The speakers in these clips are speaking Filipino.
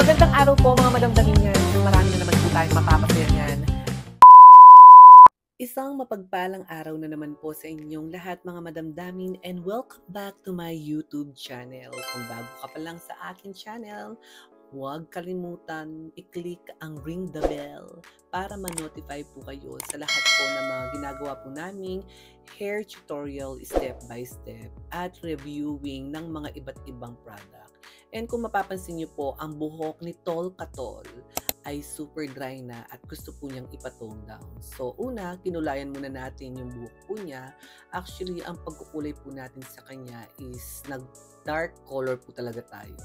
Magandang araw po mga madamdamin yan. Marami na naman po tayong mapapasaya niyan. Isang mapagpalang araw na naman po sa inyong lahat mga madamdamin and welcome back to my YouTube channel. Kung bago ka pa lang sa akin channel, huwag kalimutan i-click ang ring the bell para ma-notify po kayo sa lahat po ng mga ginagawa po naming hair tutorial step by step at reviewing ng mga iba't ibang product. And kung mapapansin niyo po, ang buhok ni Tol Katol ay super dry na at gusto po niyang ipatone down. So una, kinulayan muna natin yung buhok po niya. Actually, ang pagkukulay po natin sa kanya is nag-dark color po talaga tayo.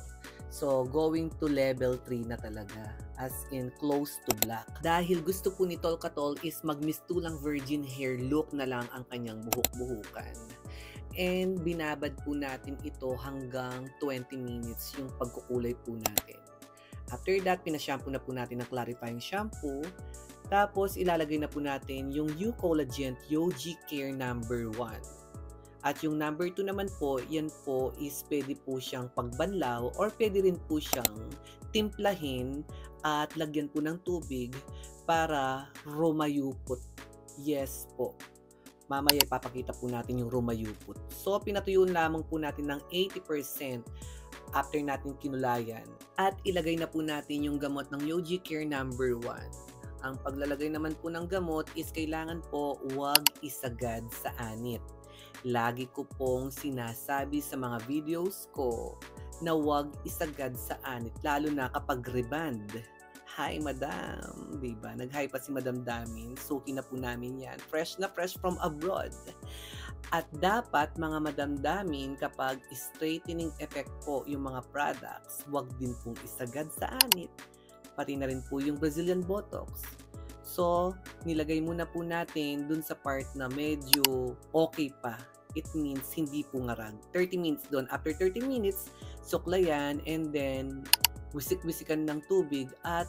So, going to level 3 na talaga, as in close to black. Dahil gusto po ni Tol Katol is magmistulang virgin hair look na lang ang kanyang buhok-buhukan. And binabad po natin ito hanggang 20 minutes yung pagkukulay po natin. After that, pinashampoo na po natin ng clarifying shampoo. Tapos, ilalagay na po natin yung Eucollagen Yogi Care number 1. At yung number 2 naman po, yan po is pwede po siyang pagbanlaw or pwede rin po siyang timplahin at lagyan po ng tubig para rumayupot. Yes po. Mamaya ipapakita po natin yung rumayupot. So, pinatuyuan lamang po natin ng 80% after natin kinulayan. At ilagay na po natin yung gamot ng Yogi Care number 1. Ang paglalagay naman po ng gamot is kailangan po huwag isagad sa anit. Lagi ko pong sinasabi sa mga videos ko na huwag isagad sa anit, lalo na kapag reband. Hi, madam. Diba? Nag-hi pa si Madam Damin. Suki na po namin yan. Fresh na fresh from abroad. At dapat, mga Madam Damin, kapag straightening effect po yung mga products, huwag din pong isagad sa anit. Pati na rin po yung Brazilian Botox. So, nilagay muna po natin dun sa part na medyo okay pa. It means hindi po ngarag. 30 minutes doon. After 30 minutes, suklayan and then wisik-wisikan ng tubig at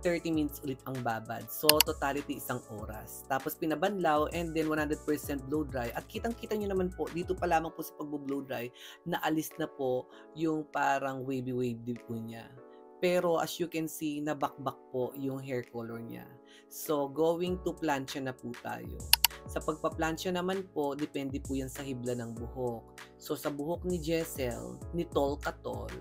30 minutes ulit ang babad. So, totality isang oras. Tapos, pinabanlaw and then 100% blow dry. At kitang-kita nyo naman po, dito pa lamang po sa pag-blow dry, na alis na po yung parang wavy-wavy po niya. Pero, as you can see, nabakbak po yung hair color niya. So, going to plancha na po tayo. Sa pagpa-plancha naman po, depende po yan sa hibla ng buhok. So, sa buhok ni Jessel, ni Tol Katol,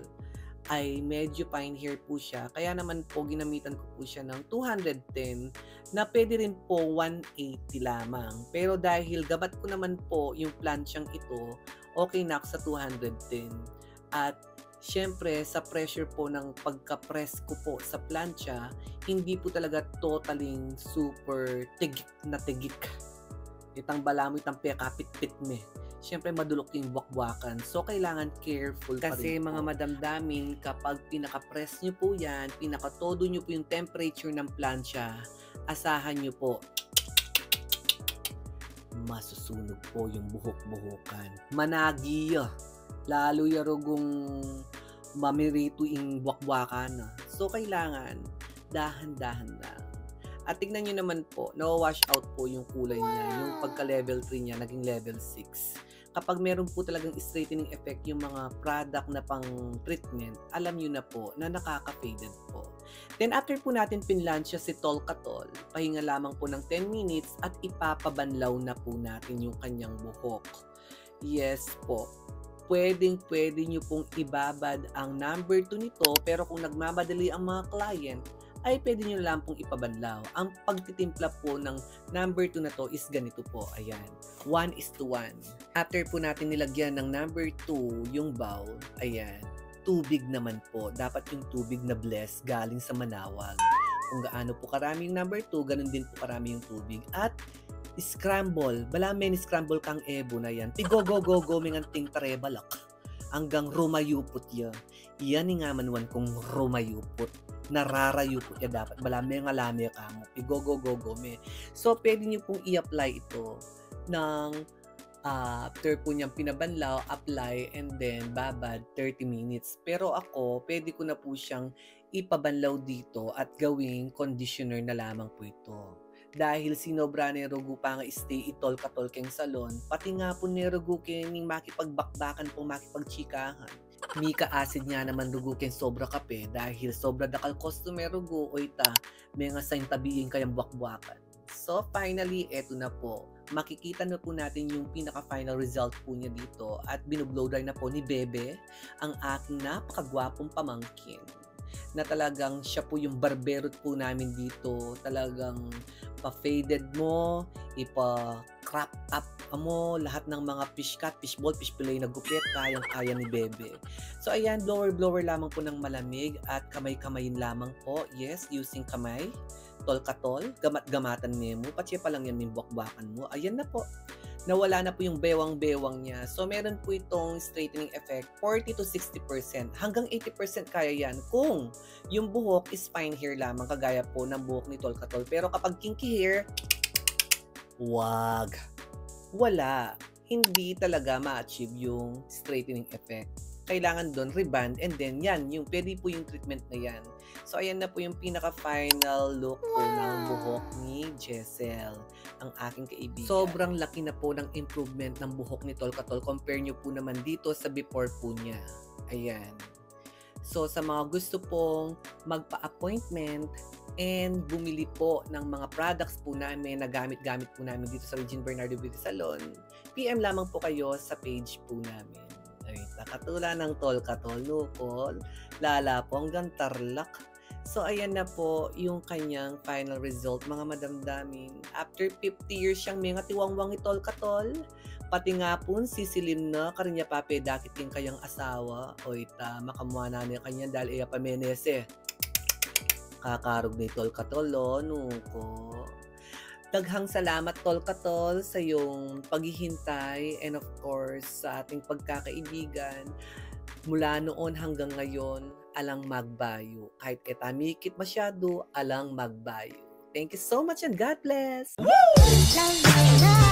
ay medyo fine hair po siya. Kaya naman po, ginamitan ko po siya ng 210 na pwede rin po 180 lamang. Pero dahil gabat ko naman po yung planchang ito, okay na ako sa 210. At syempre, sa pressure po ng pagka-press ko po sa plancha, hindi po talaga totaling super tigik na tigik. Itang balamoy, itang pekapit-pit me. Siyempre, madulok yung buwak-buwakan. So, kailangan careful pa rin. Kasi mga madamdamin, kapag pinaka-press nyo po yan, pinaka-todo nyo po yung temperature ng plancha, asahan nyo po, masusunog po yung buhok-buhukan. Managi, lalo yarugong mamirito yung buwak-buwakan. So, kailangan dahan-dahan lang. At tignan nyo naman po, na-wash out po yung kulay niya. Yung pagka-level 3 niya, naging level 6. Kapag meron po talagang straightening effect yung mga product na pang treatment, alam nyo na po na nakaka-faded po. Then after po natin pinlansya si Tol Katol, pahinga lamang po ng 10 minutes at ipapabanlaw na po natin yung kanyang buhok. Yes po. Pwede nyo pong ibabad ang number 2 nito, pero kung nagmamadali ang mga client, ay pwede nyo lang pong ipabanlaw. Ang pagtitimpla po ng number 2 na to is ganito po. Ayan. 1:1. After po natin nilagyan ng number 2 yung bowl, ayan. Tubig naman po. Dapat yung tubig na bless galing sa manawag. Kung gaano po karami yung number 2, ganun din po karami yung tubig. At scramble. Balamen scramble kang ebo na yan. Tigo-go-go-go minganting tarebalak. Hanggang rumayupot ya. Yan nga manuan kung rumayupot. Nararayupot ya dapat. Balame nga lame ka mo. Tigo-go-go-go me. So, pwede nyo pong i-apply ito ng after po niyang pinabanlaw, apply, and then babad 30 minutes. Pero ako, pwede ko na po siyang ipabanlaw dito at gawing conditioner na lamang po ito. Dahil sinobra ni Rugu pa nga stay Tol Katol keng salon, pati nga po ni Rugu kening makipagbakbakan po makipagchikahan. Mika acid nga naman dugo ken sobra kape dahil sobra dakal customer rugo oy ta may nga sa tabiin kayang buwak-buwakan. So finally, eto na po. Makikita na po natin yung pinaka-final result po niya dito at binublow dry na po ni Bebe ang aking napakagwapong pamangkin na talagang siya po yung barbero po namin dito. Talagang pa-faded mo, ipa-crop up mo, lahat ng mga fish cut, fish ball, fish fillet na gupit, kayang-kaya ni Bebe. So ayan, blower lamang po ng malamig at kamay-kamayin lamang po. Yes, using kamay. Tol-katol, gamat-gamatan mo, patya pa lang yan yung buwak-buwakan mo. Ayan na po. Nawala na po yung bewang-bewang niya. So, meron po itong straightening effect, 40 to 60%. Hanggang 80% kaya yan kung yung buhok is fine hair lamang, kagaya po ng buhok ni Tol-Katol. Pero kapag kinky hair, wag. Wala. Hindi talaga ma-achieve yung straightening effect. Kailangan doon reband and then yan, yung pwede po yung treatment na yan. So ayan na po yung pinaka-final look po ng buhok ni Jessel, ang aking kaibigan. Sobrang laki na po ng improvement ng buhok ni Tol-Katol. Compare nyo po naman dito sa before po niya. Ayan. So sa mga gusto pong magpa-appointment and bumili po ng mga products po namin na gamit-gamit po namin dito sa Regine Bernardo Beauty Salon, PM lamang po kayo sa page po namin. Ay, katulad ng Tol-Katol, Nukol, Lala po hanggang Tarlac. So, ayan na po yung kanyang final result, mga madamdamin. After 50 years siyang may ngatiwangwang ni Tol-Katol, pati nga po sisilin na karinya pape dakit yung kayang asawa. O ita, makamuha na niya kanya dahil iya pamenese. Kakarog ni Tol-Katol, nuko. Daghang salamat Tol-Katol sa iyong paghihintay and of course sa ating pagkakaibigan. Mula noon hanggang ngayon, alang magbayo. Kahit etamikit masyado, alang magbayo. Thank you so much and God bless! Woo!